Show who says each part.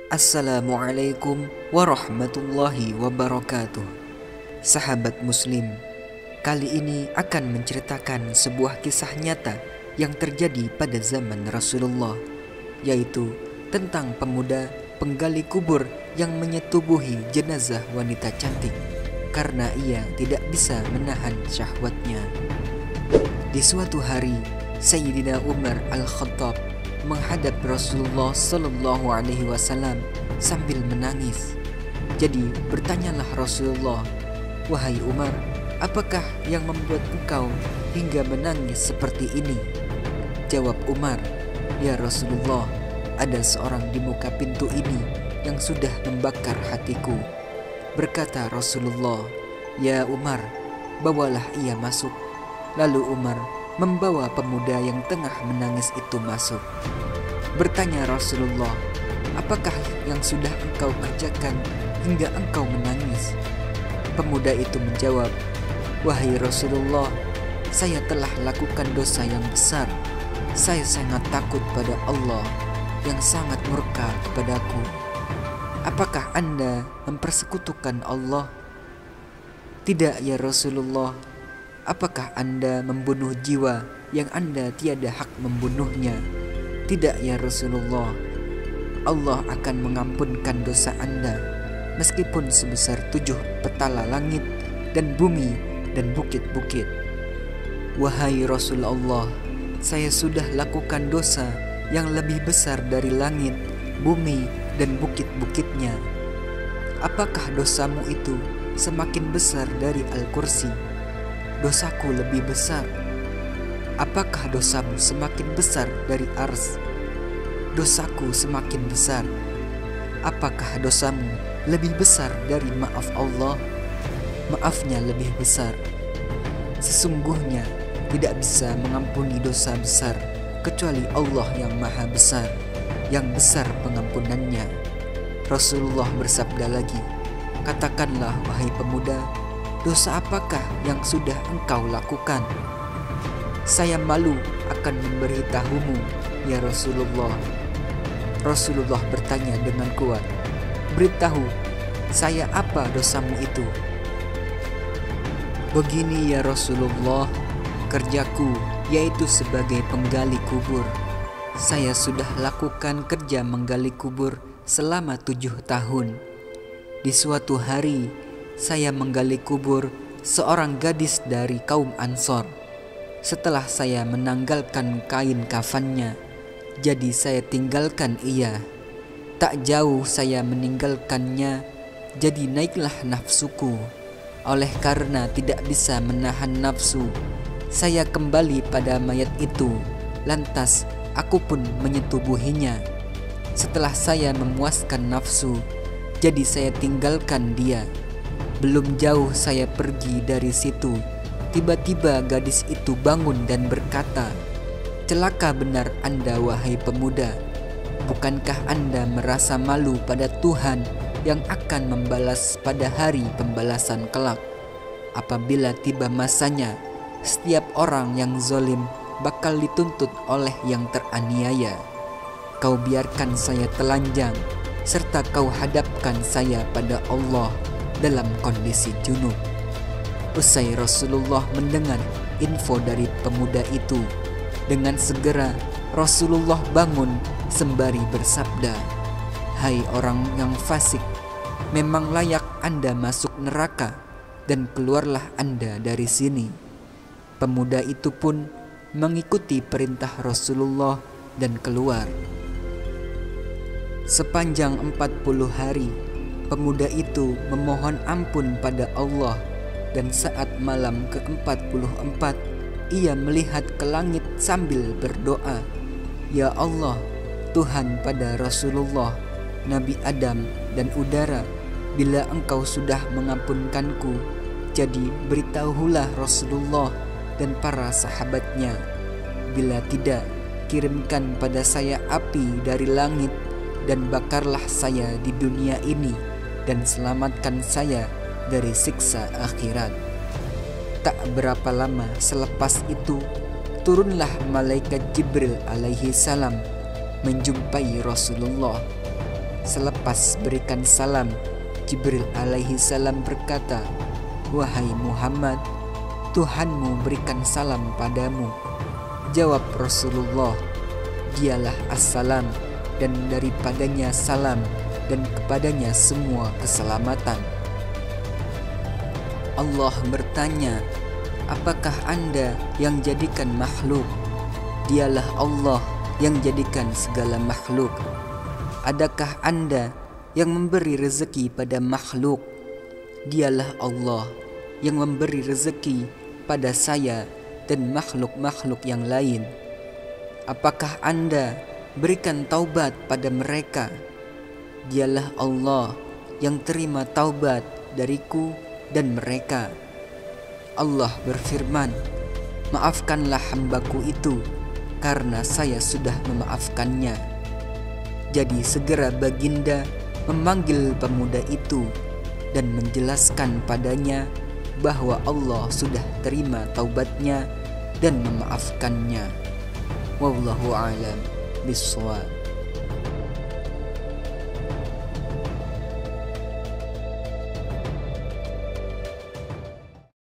Speaker 1: Assalamualaikum warahmatullahi wabarakatuh. Sahabat muslim, kali ini akan menceritakan sebuah kisah nyata yang terjadi pada zaman Rasulullah, yaitu tentang pemuda penggali kubur yang menyetubuhi jenazah wanita cantik karena ia tidak bisa menahan syahwatnya. Di suatu hari, Sayyidina Umar Al-Khattab menghadap Rasulullah Sallallahu Alaihi Wasallam sambil menangis. Jadi bertanyalah Rasulullah, "Wahai Umar, apakah yang membuat engkau hingga menangis seperti ini?" Jawab Umar, "Ya Rasulullah, ada seorang di muka pintu ini yang sudah membakar hatiku." Berkata Rasulullah, "Ya Umar, bawalah ia masuk." Lalu Umar membawa pemuda yang tengah menangis itu masuk. Bertanya Rasulullah, "Apakah yang sudah engkau kerjakan hingga engkau menangis?" Pemuda itu menjawab, "Wahai Rasulullah, saya telah lakukan dosa yang besar. Saya sangat takut pada Allah yang sangat murka kepadaku. Apakah Anda mempersekutukan Allah?" "Tidak ya Rasulullah." "Apakah Anda membunuh jiwa yang Anda tiada hak membunuhnya?" "Tidak ya Rasulullah." "Allah akan mengampunkan dosa Anda meskipun sebesar 7 petala langit dan bumi dan bukit-bukit." "Wahai Rasulullah, saya sudah lakukan dosa yang lebih besar dari langit, bumi dan bukit-bukitnya." "Apakah dosamu itu semakin besar dari Al-Kursi?" "Dosaku lebih besar." "Apakah dosamu semakin besar dari Ars?" "Dosaku semakin besar." "Apakah dosamu lebih besar dari maaf Allah?" "Maafnya lebih besar." "Sesungguhnya tidak bisa mengampuni dosa besar kecuali Allah yang maha besar, yang besar pengampunannya." Rasulullah bersabda lagi, "Katakanlah wahai pemuda, dosa apakah yang sudah engkau lakukan?" "Saya malu akan memberitahumu ya Rasulullah." Rasulullah bertanya dengan kuat, "Beritahu saya apa dosamu itu?" "Begini ya Rasulullah, kerjaku yaitu sebagai penggali kubur. Saya sudah lakukan kerja menggali kubur selama 7 tahun. Di suatu hari saya menggali kubur seorang gadis dari kaum Ansor. Setelah saya menanggalkan kain kafannya, jadi saya tinggalkan ia. Tak jauh saya meninggalkannya, jadi naiklah nafsuku. Oleh karena tidak bisa menahan nafsu, saya kembali pada mayat itu, lantas aku pun menyetubuhinya. Setelah saya memuaskan nafsu, jadi saya tinggalkan dia. Belum jauh saya pergi dari situ, tiba-tiba gadis itu bangun dan berkata, 'Celaka benar Anda wahai pemuda. Bukankah Anda merasa malu pada Tuhan yang akan membalas pada hari pembalasan kelak? Apabila tiba masanya, setiap orang yang zalim bakal dituntut oleh yang teraniaya. Kau biarkan saya telanjang, serta kau hadapkan saya pada Allah dalam kondisi junub.'" Usai Rasulullah mendengar info dari pemuda itu, dengan segera Rasulullah bangun sembari bersabda, "Hai orang yang fasik, memang layak Anda masuk neraka dan keluarlah Anda dari sini." Pemuda itu pun mengikuti perintah Rasulullah dan keluar. Sepanjang 40 hari, pemuda itu memohon ampun pada Allah, dan saat malam ke-44 ia melihat ke langit sambil berdoa, "Ya Allah, Tuhan pada Rasulullah, Nabi Adam dan udara, bila Engkau sudah mengampunkanku, jadi beritahulah Rasulullah dan para sahabatnya. Bila tidak, kirimkan pada saya api dari langit dan bakarlah saya di dunia ini dan selamatkan saya dari siksa akhirat." Tak berapa lama selepas itu, turunlah malaikat Jibril alaihi salam menjumpai Rasulullah. Selepas berikan salam, Jibril alaihi salam berkata, "Wahai Muhammad, Tuhanmu berikan salam padamu." Jawab Rasulullah, "Dialah Assalam, dan daripadanya salam, dan kepadanya semua keselamatan." Allah bertanya, "Apakah Anda yang jadikan makhluk?" Dialah Allah yang jadikan segala makhluk. Adakah Anda yang memberi rezeki pada makhluk? Dialah Allah yang memberi rezeki pada saya dan makhluk-makhluk yang lain. Apakah Anda berikan taubat pada mereka? Dialah Allah yang terima taubat dariku dan mereka. Allah berfirman, "Maafkanlah hambaku itu, karena saya sudah memaafkannya." Jadi segera baginda memanggil pemuda itu dan menjelaskan padanya bahwa Allah sudah terima taubatnya dan memaafkannya. Wallahu a'lam bishawab.